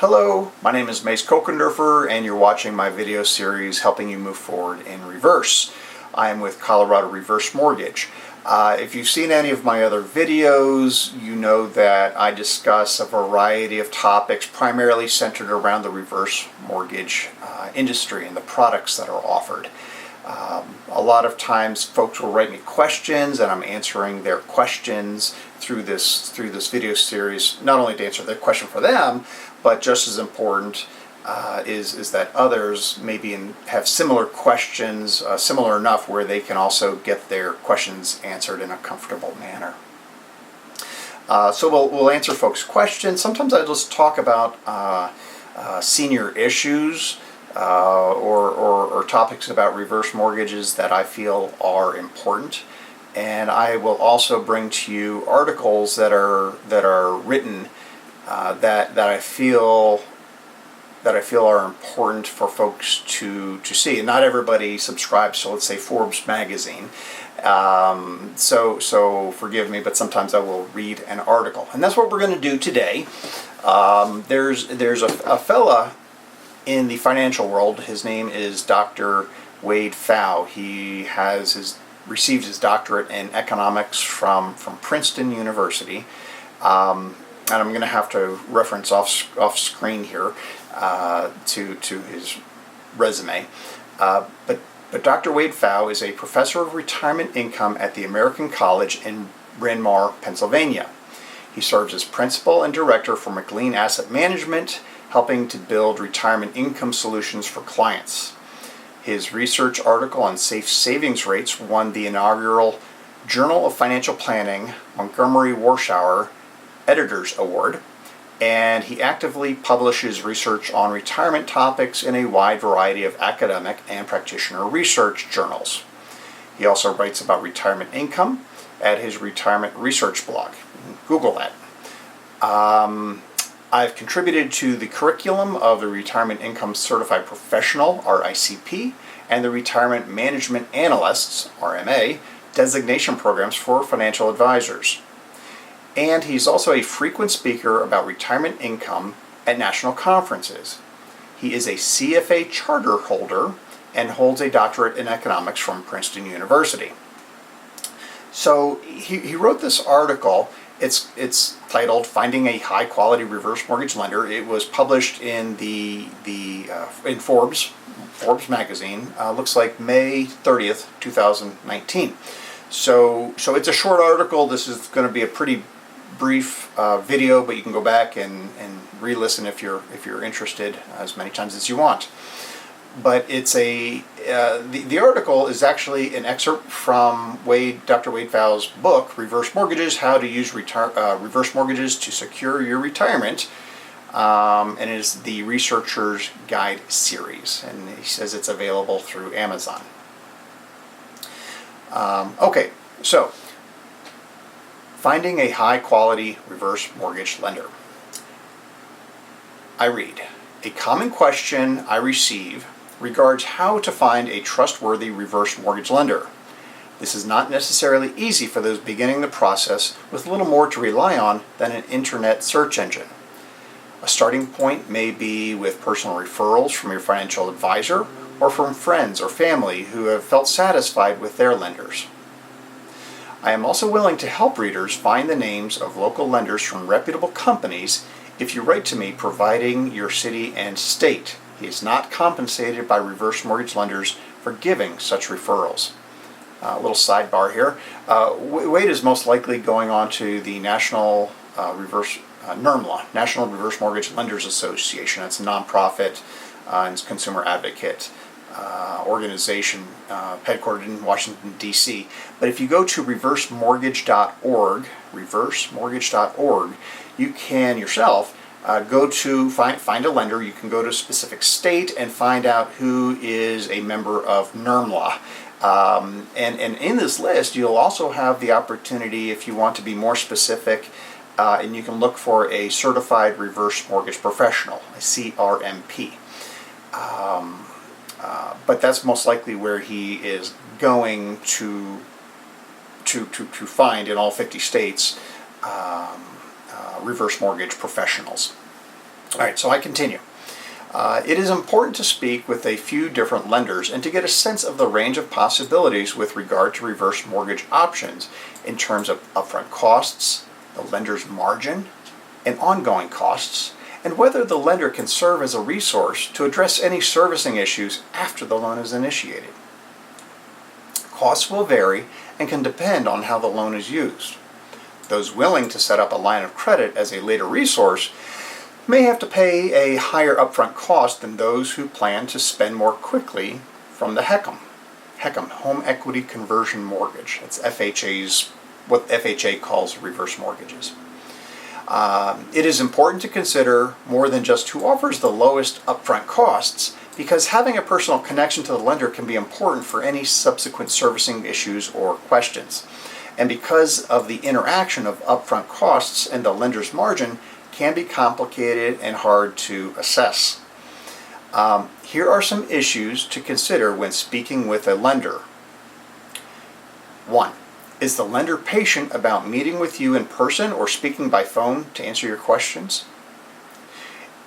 Hello, my name is Mace Kokendorfer and you're watching my video series helping you move forward in reverse. I am with Colorado Reverse Mortgage. If you've seen any of my other videos, you know that I discuss a variety of topics primarily centered around the reverse mortgage industry and the products that are offered. A lot of times folks will write me questions and I'm answering their questions through this video series, not only to answer their question for them, but just as important is that others maybe have similar questions, similar enough where they can also get their questions answered in a comfortable manner. So we'll answer folks' questions. Sometimes I just talk about senior issues or topics about reverse mortgages that I feel are important. And I will also bring to you articles that are written that I feel are important for folks to see. And not everybody subscribes to, let's say, Forbes Magazine. So forgive me, but sometimes I will read an article. And that's what we're going to do today. There's a fella in the financial world. His name is Dr. Wade Pfau. He received his doctorate in economics from Princeton University. And I'm going to have to reference off screen here to his resume. But Dr. Wade Pfau is a professor of retirement income at the American College in Bryn Mawr, Pennsylvania. He serves as principal and director for McLean Asset Management, helping to build retirement income solutions for clients. His research article on safe savings rates won the inaugural Journal of Financial Planning Montgomery-Warshauer Editors Award, and he actively publishes research on retirement topics in a wide variety of academic and practitioner research journals. He also writes about retirement income at his retirement research blog. Google that. I've contributed to the curriculum of the Retirement Income Certified Professional, RICP, and the Retirement Management Analysts, RMA, designation programs for financial advisors. And he's also a frequent speaker about retirement income at national conferences. He is a CFA charter holder and holds a doctorate in economics from Princeton University. So he wrote this article. It's titled "Finding a High-Quality Reverse Mortgage Lender." It was published in in Forbes Magazine. Looks like May 30th, 2019. So it's a short article. This is going to be a pretty brief video, but you can go back and re-listen if you're interested as many times as you want. But it's the article is actually an excerpt from Dr. Wade Pfau's book, Reverse Mortgages: How to Use Reverse Mortgages to Secure Your Retirement, and it is the Researcher's Guide series, and he says it's available through Amazon. Okay, so finding a high-quality reverse mortgage lender. I read, a common question I receive regards how to find a trustworthy reverse mortgage lender. This is not necessarily easy for those beginning the process with little more to rely on than an internet search engine. A starting point may be with personal referrals from your financial advisor or from friends or family who have felt satisfied with their lenders. I am also willing to help readers find the names of local lenders from reputable companies if you write to me providing your city and state. He is not compensated by reverse mortgage lenders for giving such referrals. A little sidebar here. Wade is most likely going on to the National NMLS, National Reverse Mortgage Lenders Association. It's a nonprofit and consumer advocate organization headquartered in Washington, D.C. But if you go to reversemortgage.org, you can yourself go to find a lender. You can go to a specific state and find out who is a member of NMLS. And in this list, you'll also have the opportunity, if you want to be more specific, and you can look for a Certified Reverse Mortgage Professional, a CRMP. But that's most likely where he is going to find in all 50 states reverse mortgage professionals. All right, so I continue. It is important to speak with a few different lenders and to get a sense of the range of possibilities with regard to reverse mortgage options in terms of upfront costs, the lender's margin, and ongoing costs, and whether the lender can serve as a resource to address any servicing issues after the loan is initiated. Costs will vary and can depend on how the loan is used. Those willing to set up a line of credit as a later resource may have to pay a higher upfront cost than those who plan to spend more quickly from the HECM, Home Equity Conversion Mortgage. That's FHA's, what FHA calls reverse mortgages. It is important to consider more than just who offers the lowest upfront costs, because having a personal connection to the lender can be important for any subsequent servicing issues or questions. And because of the interaction of upfront costs and the lender's margin, can be complicated and hard to assess. Here are some issues to consider when speaking with a lender. 1. Is the lender patient about meeting with you in person or speaking by phone to answer your questions?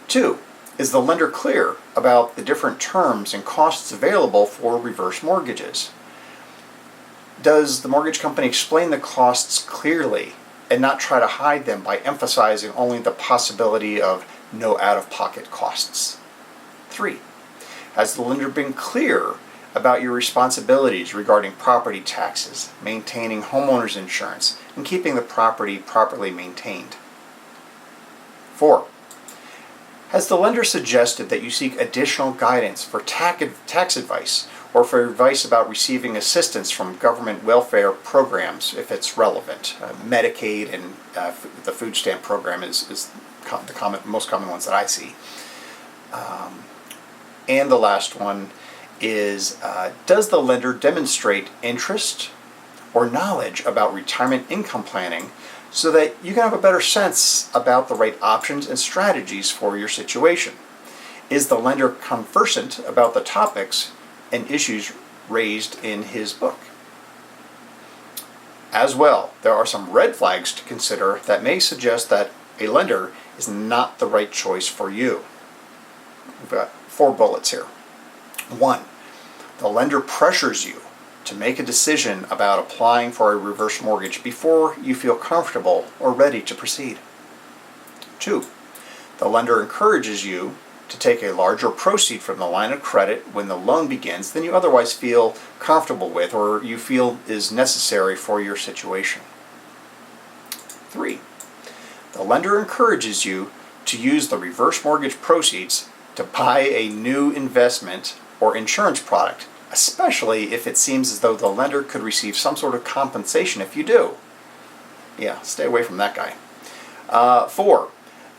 2. Is the lender clear about the different terms and costs available for reverse mortgages? Does the mortgage company explain the costs clearly and not try to hide them by emphasizing only the possibility of no out-of-pocket costs? 3. Has the lender been clear about your responsibilities regarding property taxes, maintaining homeowner's insurance, and keeping the property properly maintained? 4. Has the lender suggested that you seek additional guidance for tax advice or for advice about receiving assistance from government welfare programs if it's relevant? Medicaid and the food stamp program is the most common ones that I see. And the last one is, does the lender demonstrate interest or knowledge about retirement income planning so that you can have a better sense about the right options and strategies for your situation? Is the lender conversant about the topics and issues raised in his book? As well, there are some red flags to consider that may suggest that a lender is not the right choice for you. We've got 4 bullets here. 1, the lender pressures you to make a decision about applying for a reverse mortgage before you feel comfortable or ready to proceed. 2, the lender encourages you to take a larger proceed from the line of credit when the loan begins than you otherwise feel comfortable with or you feel is necessary for your situation. 3, the lender encourages you to use the reverse mortgage proceeds to buy a new investment or insurance product, especially if it seems as though the lender could receive some sort of compensation if you do. Yeah, stay away from that guy. 4,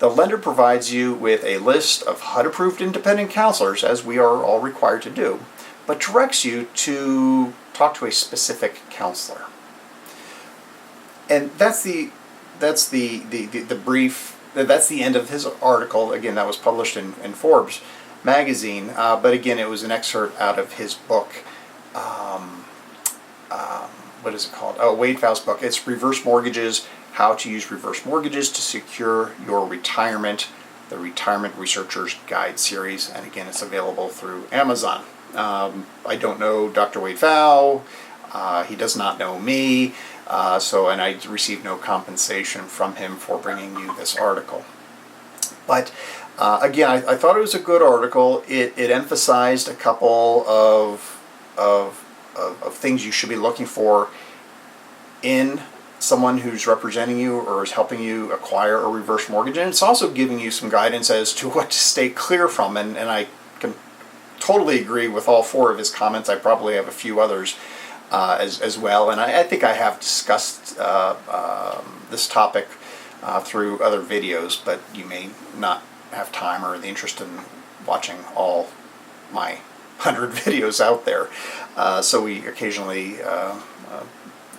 the lender provides you with a list of HUD-approved independent counselors, as we are all required to do, but directs you to talk to a specific counselor. And that's the brief. That's the end of his article. Again, that was published in Forbes Magazine, but again, it was an excerpt out of his book. What is it called? Oh, Wade Pfau's book. It's Reverse Mortgages, How to Use Reverse Mortgages to Secure Your Retirement, the Retirement Researcher's Guide series. And again, it's available through Amazon. I don't know Dr. Wade Pfau. He does not know me. And I received no compensation from him for bringing you this article. But again, I thought it was a good article. It emphasized a couple of things you should be looking for in someone who's representing you or is helping you acquire a reverse mortgage. And it's also giving you some guidance as to what to stay clear from. And I can totally agree with all 4 of his comments. I probably have a few others as well. And I think I have discussed this topic through other videos, but you may not have time or the interest in watching all my 100 videos out there. So we occasionally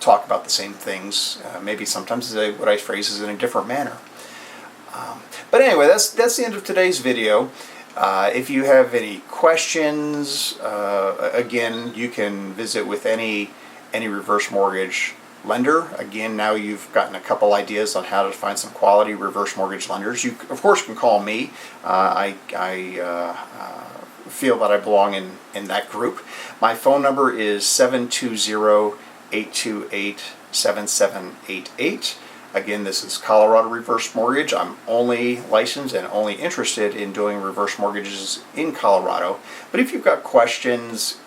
talk about the same things, maybe sometimes what I phrase is in a different manner. But anyway, that's the end of today's video. If you have any questions, again, you can visit with any reverse mortgage lender. Again, now you've gotten a couple ideas on how to find some quality reverse mortgage lenders. You, of course, can call me. I feel that I belong in that group. My phone number is 720-828-7788. Again, this is Colorado Reverse Mortgage. I'm only licensed and only interested in doing reverse mortgages in Colorado. But if you've got questions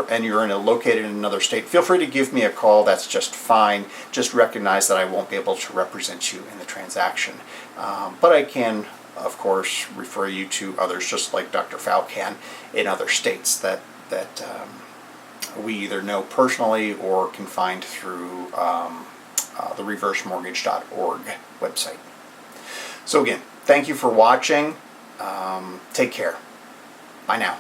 and you're located in another state, feel free to give me a call. That's just fine. Just recognize that I won't be able to represent you in the transaction. But I can, of course, refer you to others, just like Dr. Pfau can in other states that we either know personally or can find through the reversemortgage.org website. So again, thank you for watching. Take care. Bye now.